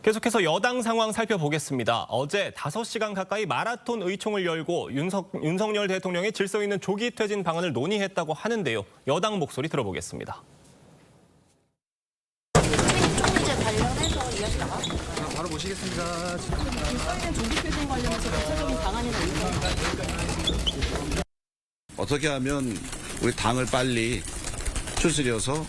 계속해서 여당 상황 살펴보겠습니다. 어제 5시간 가까이 마라톤 의총을 열고 윤석열 대통령의 질서 있는 조기 퇴진 방안을 논의했다고 하는데요. 여당 목소리 들어보겠습니다. 총리제 관련해서 이야기 나왔습니다. 바로 모시겠습니다. 저희는 조기 퇴진 관련해서 구체적인 방안이나 어떻게 하면 우리 당을 빨리 추스려서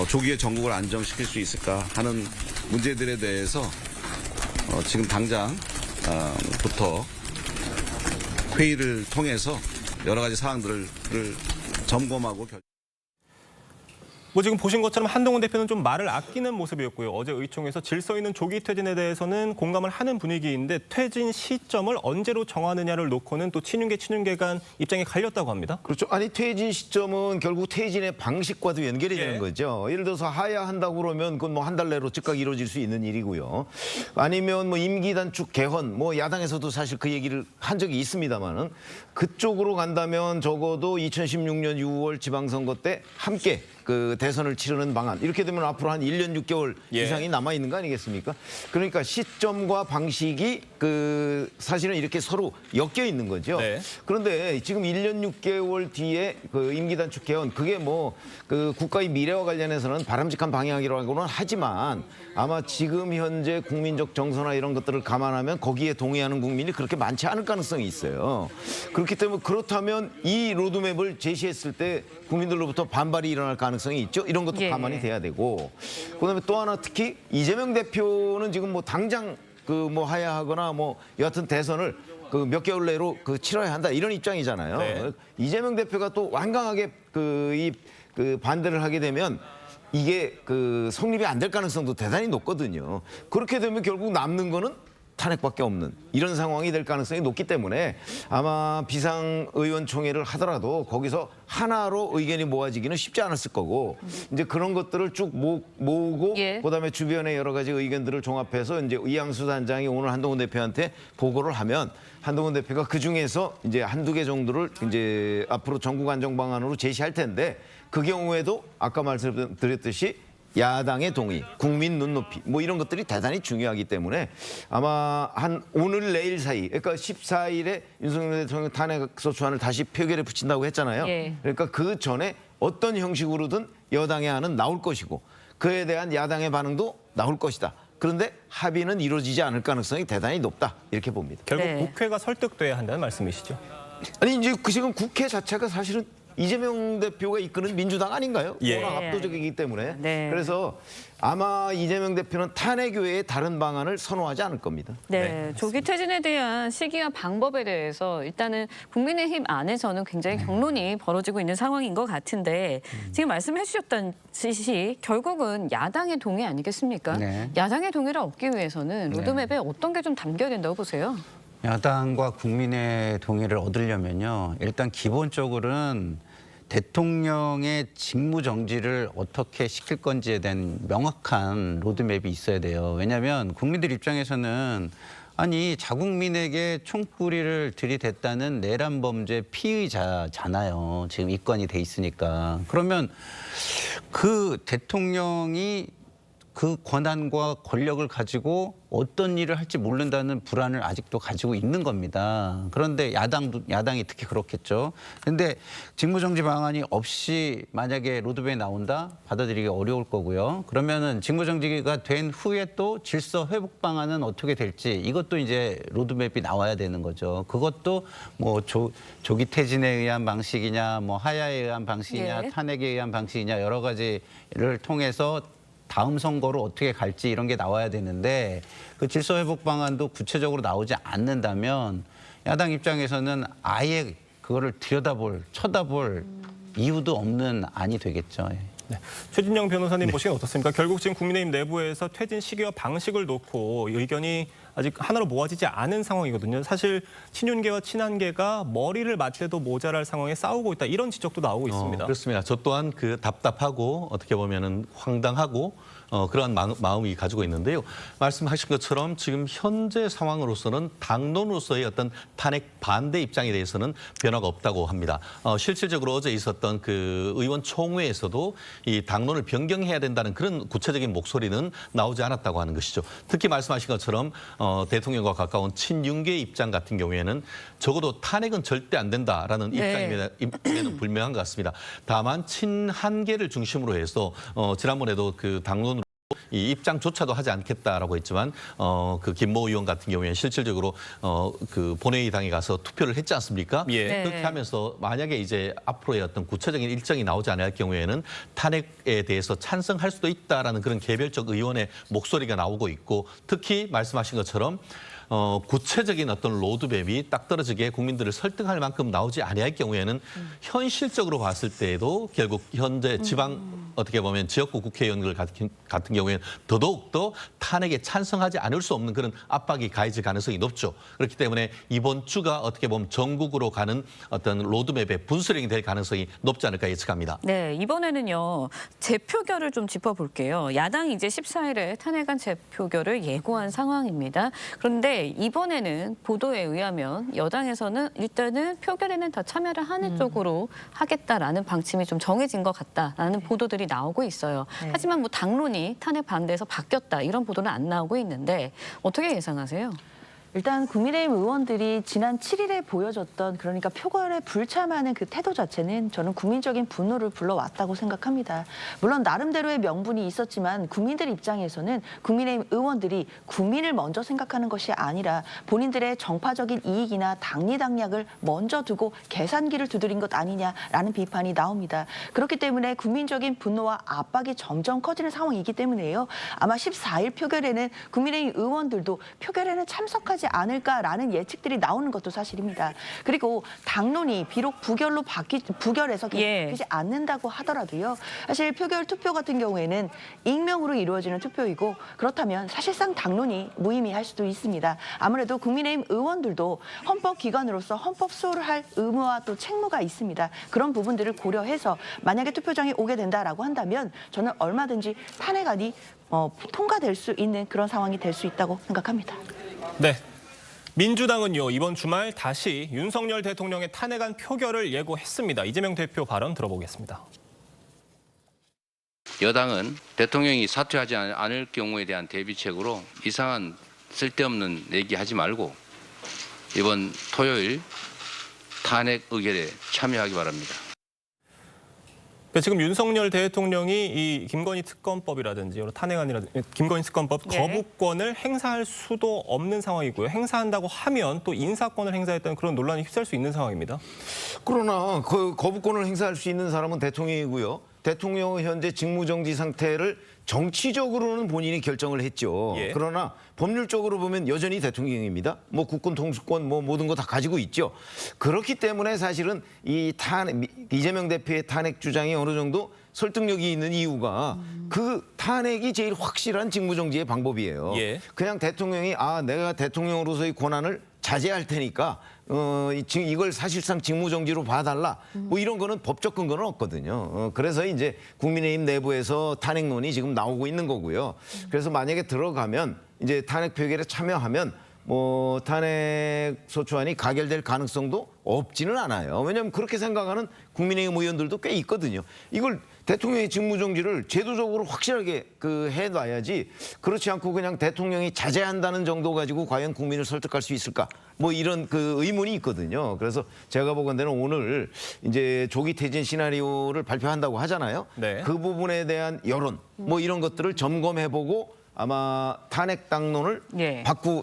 조기에 전국을 안정시킬 수 있을까 하는 문제들에 대해서 지금 당장부터 회의를 통해서 여러 가지 사항들을 점검하고 지금 보신 것처럼 한동훈 대표는 좀 말을 아끼는 모습이었고요. 어제 의총에서 질서 있는 조기 퇴진에 대해서는 공감을 하는 분위기인데 퇴진 시점을 언제로 정하느냐를 놓고는 또 친윤계 간 입장이 갈렸다고 합니다. 그렇죠. 아니 퇴진 시점은 결국 퇴진의 방식과도 연결이 되는 거죠. 예를 들어서 하야한다고 그러면 그건 뭐 한 달 내로 즉각 이루어질 수 있는 일이고요. 아니면 뭐 임기 단축 개헌 뭐 야당에서도 사실 그 얘기를 한 적이 있습니다만은 그쪽으로 간다면 적어도 2016년 6월 지방선거 때 함께 그 대선을 치르는 방안 이렇게 되면 앞으로 한 1년 6개월 이상이 남아 있는 거 아니겠습니까? 그러니까 시점과 방식이 그 사실은 이렇게 서로 엮여 있는 거죠. 네. 그런데 지금 1년 6개월 뒤에 그 임기 단축 개헌 그게 뭐 그 국가의 미래와 관련해서는 바람직한 방향이라고는 하지만 아마 지금 현재 국민적 정서나 이런 것들을 감안하면 거기에 동의하는 국민이 그렇게 많지 않을 가능성이 있어요. 그렇기 때문에 그렇다면 이 로드맵을 제시했을 때 국민들로부터 반발이 일어날 가능성이 있죠. 이런 것도 감안이 돼야 되고 그다음에 또 하나 특히 이재명 대표는 지금 뭐 당장 그 뭐 하야하거나 뭐 여하튼 대선을 그 몇 개월 내로 그 치러야 한다 이런 입장이잖아요. 네. 이재명 대표가 또 완강하게 그 반대를 하게 되면 이게 그 성립이 안 될 가능성도 대단히 높거든요. 그렇게 되면 결국 남는 거는 탄핵밖에 없는 이런 상황이 될 가능성이 높기 때문에 아마 비상의원총회를 하더라도 거기서 하나로 의견이 모아지기는 쉽지 않았을 거고 이제 그런 것들을 쭉 모으고 그다음에 주변의 여러 가지 의견들을 종합해서 이제 이양수 단장이 오늘 한동훈 대표한테 보고를 하면 한동훈 대표가 그 중에서 이제 한두 개 정도를 이제 앞으로 전국 안정 방안으로 제시할 텐데 그 경우에도 아까 말씀드렸듯이 야당의 동의, 국민 눈높이 뭐 이런 것들이 대단히 중요하기 때문에 아마 한 오늘 내일 사이 그러니까 14일에 윤석열 대통령 탄핵소추안을 다시 표결에 붙인다고 했잖아요. 그러니까 그 전에 어떤 형식으로든 여당의 안은 나올 것이고 그에 대한 야당의 반응도 나올 것이다. 그런데 합의는 이루어지지 않을 가능성이 대단히 높다 이렇게 봅니다. 결국 국회가 설득돼야 한다는 말씀이시죠? 아니 이제 그 지금 국회 자체가 사실은 이재명 대표가 이끄는 민주당 아닌가요? 예. 워낙 압도적이기 때문에. 그래서 아마 이재명 대표는 탄핵 외에 다른 방안을 선호하지 않을 겁니다. 조기 퇴진에 대한 시기와 방법에 대해서 일단은 국민의힘 안에서는 굉장히 경론이 벌어지고 있는 상황인 것 같은데 지금 말씀해 주셨듯이 결국은 야당의 동의 아니겠습니까? 야당의 동의를 얻기 위해서는 로드맵에 어떤 게 좀 담겨야 된다고 보세요? 야당과 국민의 동의를 얻으려면요. 일단 기본적으로는 대통령의 직무 정지를 어떻게 시킬 건지에 대한 명확한 로드맵이 있어야 돼요. 왜냐하면 국민들 입장에서는 아니 자국민에게 총구리를 들이댔다는 내란 범죄 피의자잖아요. 지금 입건이 돼 있으니까. 그러면 그 대통령이 그 권한과 권력을 가지고 어떤 일을 할지 모른다는 불안을 아직도 가지고 있는 겁니다. 그런데 야당이 특히 그렇겠죠. 그런데 직무정지 방안이 없이 만약에 로드맵에 나온다? 받아들이기 어려울 거고요. 그러면은 직무정지가 된 후에 또 질서 회복 방안은 어떻게 될지 이것도 이제 로드맵이 나와야 되는 거죠. 그것도 뭐 조기 퇴진에 의한 방식이냐, 뭐 하야에 의한 방식이냐, 탄핵에 의한 방식이냐 여러 가지를 통해서 다음 선거로 어떻게 갈지 이런 게 나와야 되는데 그 질서 회복 방안도 구체적으로 나오지 않는다면 야당 입장에서는 아예 그거를 쳐다볼 이유도 없는 안이 되겠죠. 네. 최진영 변호사님 보시기엔 어떻습니까? 결국 지금 국민의힘 내부에서 퇴진 시기와 방식을 놓고 의견이 아직 하나로 모아지지 않은 상황이거든요. 사실 친윤계와 친한계가 머리를 맞대도 모자랄 상황에 싸우고 있다 이런 지적도 나오고 있습니다. 그렇습니다. 저 또한 그 답답하고 어떻게 보면은 황당하고 그러한 마음이 가지고 있는데요. 말씀하신 것처럼 지금 현재 상황으로서는 당론으로서의 어떤 탄핵 반대 입장에 대해서는 변화가 없다고 합니다. 실질적으로 어제 있었던 그 의원 총회에서도 이 당론을 변경해야 된다는 그런 구체적인 목소리는 나오지 않았다고 하는 것이죠. 특히 말씀하신 것처럼 대통령과 가까운 친윤계 입장 같은 경우에는 적어도 탄핵은 절대 안 된다라는 입장에는 분명한 것 같습니다. 다만 친한계를 중심으로 해서 지난번에도 그 당론으로 이 입장조차도 하지 않겠다라고 했지만 그 김모 의원 같은 경우에는 실질적으로 그 본회의당에 가서 투표를 했지 않습니까? 예. 그렇게 하면서 만약에 이제 앞으로의 어떤 구체적인 일정이 나오지 않을 경우에는 탄핵에 대해서 찬성할 수도 있다라는 그런 개별적 의원의 목소리가 나오고 있고 특히 말씀하신 것처럼 구체적인 어떤 로드맵이 딱 떨어지게 국민들을 설득할 만큼 나오지 아니할 경우에는 현실적으로 봤을 때에도 결국 현재 지방 어떻게 보면 지역구 국회의원들 같은 경우에는 더더욱더 탄핵에 찬성하지 않을 수 없는 그런 압박이 가해질 가능성이 높죠. 그렇기 때문에 이번 주가 어떻게 보면 전국으로 가는 어떤 로드맵의 분수령이 될 가능성이 높지 않을까 예측합니다. 네, 이번에는요. 재표결을 좀 짚어볼게요. 야당이 이제 14일에 탄핵안 재표결을 예고한 상황입니다. 그런데 이번에는 보도에 의하면 여당에서는 일단은 표결에는 다 참여를 하는 쪽으로 하겠다라는 방침이 좀 정해진 것 같다라는 보도들이 나오고 있어요. 하지만 뭐 당론이 탄핵 반대에서 바뀌었다 이런 보도는 안 나오고 있는데 어떻게 예상하세요? 일단 국민의힘 의원들이 지난 7일에 보여줬던 그러니까 표결에 불참하는 그 태도 자체는 저는 국민적인 분노를 불러왔다고 생각합니다. 물론 나름대로의 명분이 있었지만 국민들 입장에서는 국민의힘 의원들이 국민을 먼저 생각하는 것이 아니라 본인들의 정파적인 이익이나 당리당략을 먼저 두고 계산기를 두드린 것 아니냐라는 비판이 나옵니다. 그렇기 때문에 국민적인 분노와 압박이 점점 커지는 상황이기 때문에요. 아마 14일 표결에는 국민의힘 의원들도 표결에는 참석하지 않을까라는 예측들이 나오는 것도 사실입니다. 그리고 당론이 비록 부결해서 바뀌지 않는다고 하더라도요. 사실 표결 투표 같은 경우에는 익명으로 이루어지는 투표이고 그렇다면 사실상 당론이 무의미할 수도 있습니다. 아무래도 국민의힘 의원들도 헌법기관으로서 헌법 수호를 할 의무와 또 책무가 있습니다. 그런 부분들을 고려해서 만약에 투표장에 오게 된다라고 한다면 저는 얼마든지 탄핵안이 통과될 수 있는 그런 상황이 될 수 있다고 생각합니다. 네. 민주당은요 이번 주말 다시 윤석열 대통령의 탄핵안 표결을 예고했습니다. 이재명 대표 발언 들어보겠습니다. 여당은 대통령이 사퇴하지 않을 경우에 대한 대비책으로 이상한 쓸데없는 얘기하지 말고 이번 토요일 탄핵 의결에 참여하기 바랍니다. 지금 윤석열 대통령이 이 김건희 특검법이라든지 여러 탄핵안이라든지 김건희 특검법 거부권을 행사할 수도 없는 상황이고요. 행사한다고 하면 또 인사권을 행사했다는 그런 논란이 휩싸일 수 있는 상황입니다. 그러나 그 거부권을 행사할 수 있는 사람은 대통령이고요. 대통령은 현재 직무정지 상태를 정치적으로는 본인이 결정을 했죠. 예. 그러나 법률적으로 보면 여전히 대통령입니다. 뭐 국권, 통수권, 뭐 모든 거 다 가지고 있죠. 그렇기 때문에 사실은 이 이재명 대표의 탄핵 주장이 어느 정도 설득력이 있는 이유가 그 탄핵이 제일 확실한 직무정지의 방법이에요. 예. 그냥 대통령이 내가 대통령으로서의 권한을 자제할 테니까 지금 이걸 사실상 직무정지로 봐달라. 뭐 이런 거는 법적 근거는 없거든요. 그래서 이제 국민의힘 내부에서 탄핵론이 지금 나오고 있는 거고요. 그래서 만약에 들어가면 이제 탄핵 표결에 참여하면 뭐 탄핵 소추안이 가결될 가능성도 없지는 않아요. 왜냐하면 그렇게 생각하는 국민의힘 의원들도 꽤 있거든요. 이걸 대통령의 직무정지를 제도적으로 확실하게 해놔야지 그렇지 않고 그냥 대통령이 자제한다는 정도 가지고 과연 국민을 설득할 수 있을까? 뭐 이런 의문이 있거든요. 그래서 제가 보건대는 오늘 이제 조기 퇴진 시나리오를 발표한다고 하잖아요. 네. 그 부분에 대한 여론 뭐 이런 것들을 점검해보고 아마 탄핵 당론을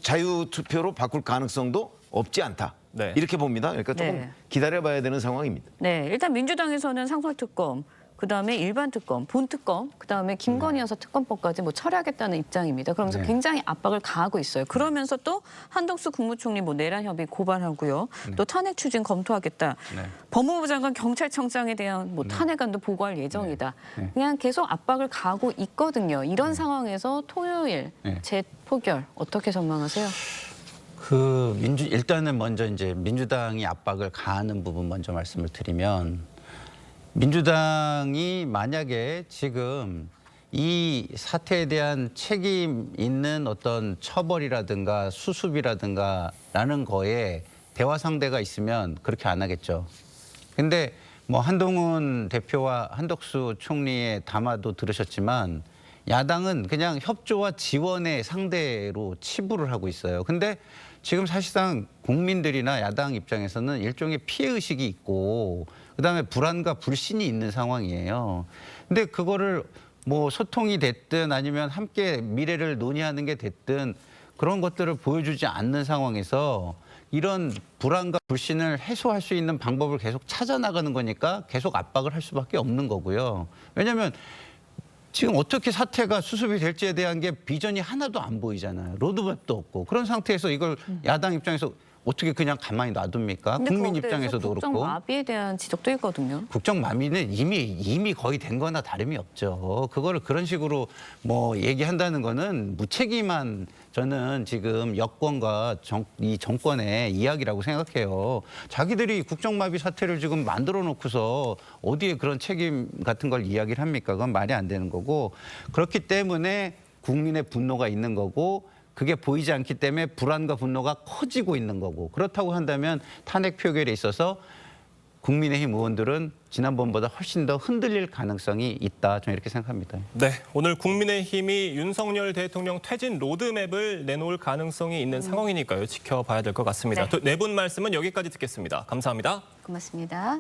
자유 투표로 바꿀 가능성도 없지 않다. 네. 이렇게 봅니다. 그러니까 조금 기다려봐야 되는 상황입니다. 네, 일단 민주당에서는 상설특검, 그다음에 일반 특검, 본특검, 그다음에 김건희 여사 특검법까지 뭐 처리하겠다는 입장입니다. 그러면서 굉장히 압박을 가하고 있어요. 그러면서 또 한덕수 국무총리 뭐 내란 협의 고발하고요. 또 탄핵 추진 검토하겠다. 법무부 장관 경찰청장에 대한 뭐 탄핵안도 보고할 예정이다. 그냥 계속 압박을 가하고 있거든요. 이런 상황에서 토요일 표결 어떻게 전망하세요? 일단은 먼저 이제 민주당이 압박을 가하는 부분 먼저 말씀을 드리면, 민주당이 만약에 지금 이 사태에 대한 책임 있는 어떤 처벌이라든가 수습이라든가라는 거에 대화 상대가 있으면 그렇게 안 하겠죠. 근데 뭐 한동훈 대표와 한덕수 총리의 담화도 들으셨지만 야당은 그냥 협조와 지원의 상대로 치부를 하고 있어요. 근데 지금 사실상 국민들이나 야당 입장에서는 일종의 피해의식이 있고 그다음에 불안과 불신이 있는 상황이에요. 근데 그거를 뭐 소통이 됐든 아니면 함께 미래를 논의하는 게 됐든 그런 것들을 보여주지 않는 상황에서 이런 불안과 불신을 해소할 수 있는 방법을 계속 찾아나가는 거니까 계속 압박을 할 수밖에 없는 거고요. 왜냐하면 지금 어떻게 사태가 수습이 될지에 대한 게 비전이 하나도 안 보이잖아요. 로드맵도 없고. 그런 상태에서 이걸 야당 입장에서 어떻게 그냥 가만히 놔둡니까? 국민 입장에서도 그렇고. 국정 마비에 대한 지적도 있거든요. 국정 마비는 이미 거의 된 거나 다름이 없죠. 그거를 그런 식으로 뭐 얘기한다는 거는 무책임한, 저는 지금 여권과 이 정권의 이야기라고 생각해요. 자기들이 국정 마비 사태를 지금 만들어 놓고서 어디에 그런 책임 같은 걸 이야기를 합니까? 그건 말이 안 되는 거고, 그렇기 때문에 국민의 분노가 있는 거고, 그게 보이지 않기 때문에 불안과 분노가 커지고 있는 거고, 그렇다고 한다면 탄핵 표결에 있어서 국민의힘 의원들은 지난번보다 훨씬 더 흔들릴 가능성이 있다. 저는 이렇게 생각합니다. 네, 오늘 국민의힘이 윤석열 대통령 퇴진 로드맵을 내놓을 가능성이 있는 상황이니까요. 지켜봐야 될 것 같습니다. 네. 네 분 말씀은 여기까지 듣겠습니다. 감사합니다. 고맙습니다.